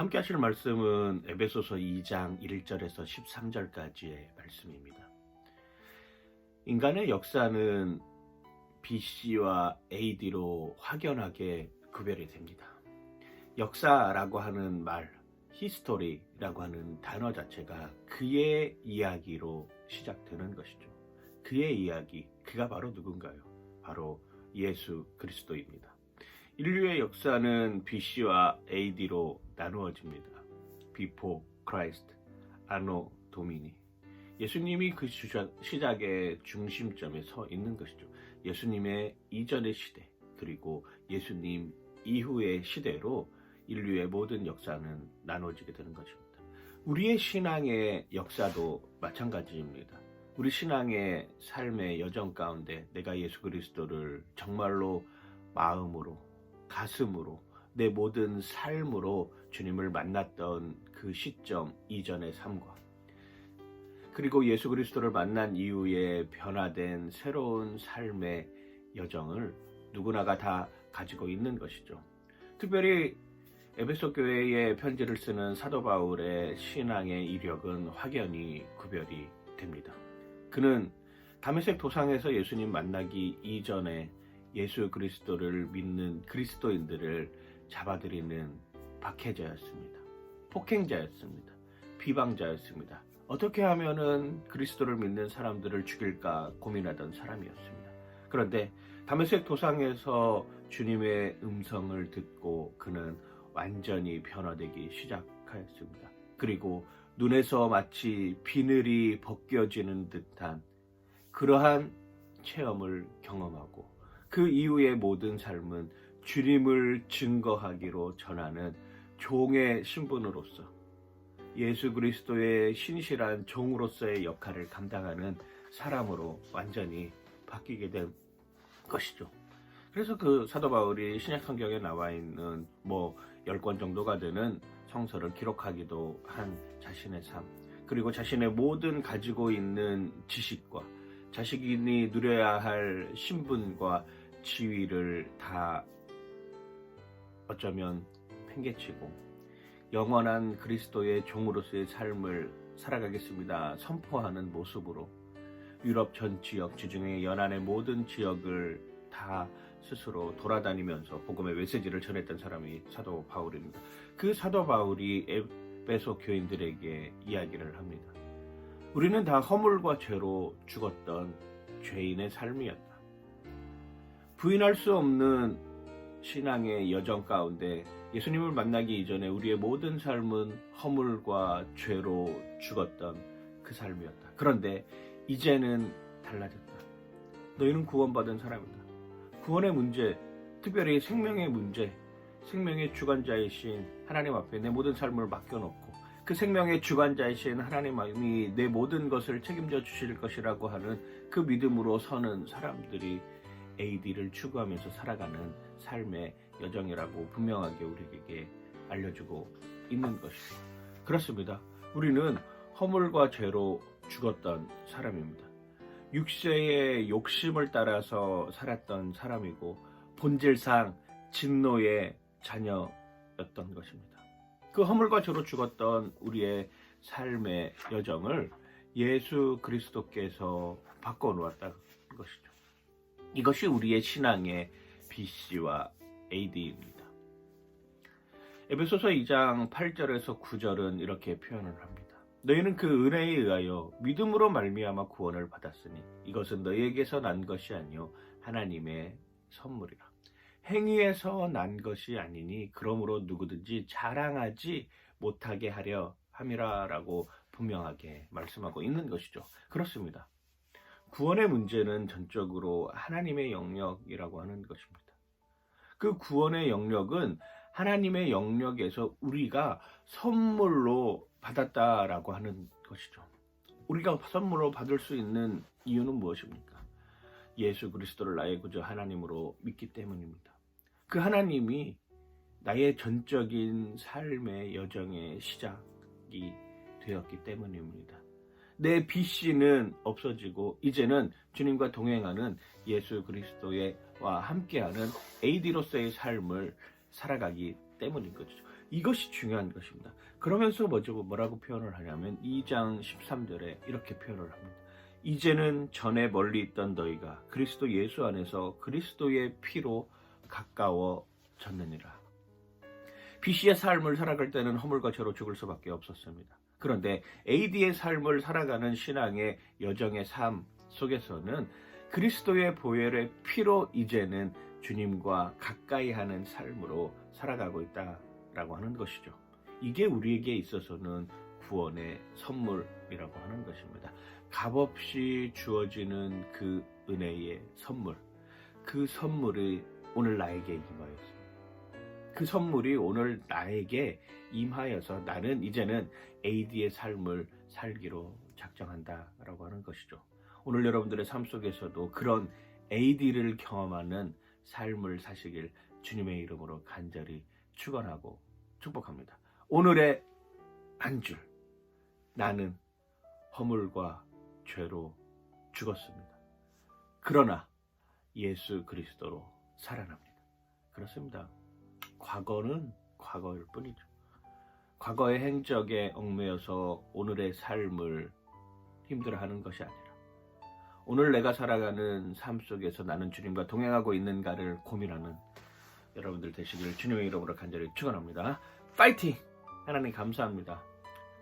함께 하실 말씀은 에베소서 2장 1절에서 13절까지의 말씀입니다. 인간의 역사는 BC와 AD로 확연하게 구별이 됩니다. 역사라고 하는 말, 히스토리라고 하는 단어 자체가 그의 이야기로 시작되는 것이죠. 그의 이야기, 그가 바로 누군가요? 바로 예수 그리스도입니다. 인류의 역사는 BC와 AD로 나누어집니다. Before Christ, Anno Domini. 예수님이 그 시작의 중심점에 서 있는 것이죠. 예수님의 이전의 시대, 그리고 예수님 이후의 시대로 인류의 모든 역사는 나눠지게 되는 것입니다. 우리의 신앙의 역사도 마찬가지입니다. 우리 신앙의 삶의 여정 가운데 내가 예수 그리스도를 정말로 마음으로, 가슴으로, 내 모든 삶으로 주님을 만났던 그 시점 이전의 삶과, 그리고 예수 그리스도를 만난 이후에 변화된 새로운 삶의 여정을 누구나가 다 가지고 있는 것이죠. 특별히 에베소 교회에 편지를 쓰는 사도 바울의 신앙의 이력은 확연히 구별이 됩니다. 그는 다메섹 도상에서 예수님 만나기 이전에 예수 그리스도를 믿는 그리스도인들을 잡아들이는 박해자였습니다. 폭행자였습니다. 비방자였습니다. 어떻게 하면은 그리스도를 믿는 사람들을 죽일까 고민하던 사람이었습니다. 그런데 다메섹 도상에서 주님의 음성을 듣고 그는 완전히 변화되기 시작하였습니다. 그리고 눈에서 마치 비늘이 벗겨지는 듯한 그러한 체험을 경험하고, 그 이후의 모든 삶은 주님을 증거하기로 전하는 종의 신분으로서 예수 그리스도의 신실한 종으로서의 역할을 감당하는 사람으로 완전히 바뀌게 된 것이죠. 그래서 그 사도 바울이 신약 성경에 나와 있는 10권 정도가 되는 성서를 기록하기도 한 자신의 삶, 그리고 자신의 모든 가지고 있는 지식과 자신이 누려야 할 신분과 지위를 다 어쩌면 팽개치고 영원한 그리스도의 종으로서의 삶을 살아가겠습니다 선포하는 모습으로 유럽 전 지역, 지중해 연안의 모든 지역을 다 스스로 돌아다니면서 복음의 메시지를 전했던 사람이 사도 바울입니다. 그 사도 바울이 에베소 교인들에게 이야기를 합니다. 우리는 다 허물과 죄로 죽었던 죄인의 삶이었다. 부인할 수 없는 신앙의 여정 가운데 예수님을 만나기 이전에 우리의 모든 삶은 허물과 죄로 죽었던 그 삶이었다. 그런데 이제는 달라졌다. 너희는 구원받은 사람이다. 구원의 문제, 특별히 생명의 문제, 생명의 주관자이신 하나님 앞에 내 모든 삶을 맡겨놓고 그 생명의 주관자이신 하나님이 내 모든 것을 책임져 주실 것이라고 하는 그 믿음으로 서는 사람들이 AD를 추구하면서 살아가는 삶의 여정이라고 분명하게 우리에게 알려주고 있는 것이죠. 그렇습니다. 우리는 허물과 죄로 죽었던 사람입니다. 육체의 욕심을 따라서 살았던 사람이고 본질상 진노의 자녀였던 것입니다. 그 허물과 죄로 죽었던 우리의 삶의 여정을 예수 그리스도께서 바꿔놓았다는 것이죠. 이것이 우리의 신앙의 BC와 AD입니다. 에베소서 2장 8절에서 9절은 이렇게 표현을 합니다. 너희는 그 은혜에 의하여 믿음으로 말미암아 구원을 받았으니 이것은 너희에게서 난 것이 아니요 하나님의 선물이라. 행위에서 난 것이 아니니 그러므로 누구든지 자랑하지 못하게 하려 함이라라고 분명하게 말씀하고 있는 것이죠. 그렇습니다. 구원의 문제는 전적으로 하나님의 영역이라고 하는 것입니다. 그 구원의 영역은 하나님의 영역에서 우리가 선물로 받았다라고 하는 것이죠. 우리가 선물로 받을 수 있는 이유는 무엇입니까? 예수 그리스도를 나의 구주 하나님으로 믿기 때문입니다. 그 하나님이 나의 전적인 삶의 여정의 시작이 되었기 때문입니다. 내 BC는 없어지고 이제는 주님과 동행하는 예수 그리스도와 함께하는 AD로서의 삶을 살아가기 때문인 거죠. 이것이 중요한 것입니다. 그러면서 뭐라고 표현을 하냐면 2장 13절에 이렇게 표현을 합니다. 이제는 전에 멀리 있던 너희가 그리스도 예수 안에서 그리스도의 피로 가까워졌느니라. BC의 삶을 살아갈 때는 허물과 죄로 죽을 수밖에 없었습니다. 그런데 AD의 삶을 살아가는 신앙의 여정의 삶 속에서는 그리스도의 보혈의 피로 이제는 주님과 가까이 하는 삶으로 살아가고 있다라고 하는 것이죠. 이게 우리에게 있어서는 구원의 선물이라고 하는 것입니다. 값없이 주어지는 그 은혜의 선물, 그 선물이 오늘 나에게 임하였습니다. 그 선물이 오늘 나에게 임하여서 나는 이제는 AD의 삶을 살기로 작정한다라고 하는 것이죠. 오늘 여러분들의 삶 속에서도 그런 AD를 경험하는 삶을 사시길 주님의 이름으로 간절히 축원하고 축복합니다. 오늘의 한 줄, 나는 허물과 죄로 죽었습니다. 그러나 예수 그리스도로 살아납니다. 그렇습니다. 과거는 과거일 뿐이죠. 과거의 행적에 얽매여서 오늘의 삶을 힘들어하는 것이 아니라 오늘 내가 살아가는 삶 속에서 나는 주님과 동행하고 있는가를 고민하는 여러분들 되시길 주님의 이름으로 간절히 축원합니다. 파이팅! 하나님 감사합니다.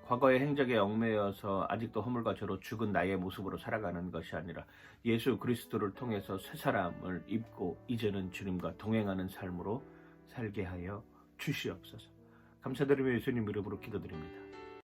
과거의 행적에 얽매여서 아직도 허물과 죄로 죽은 나의 모습으로 살아가는 것이 아니라 예수 그리스도를 통해서 새 사람을 입고 이제는 주님과 동행하는 삶으로 살게 하여 주시옵소서. 감사드리며 예수님 이름으로 기도드립니다.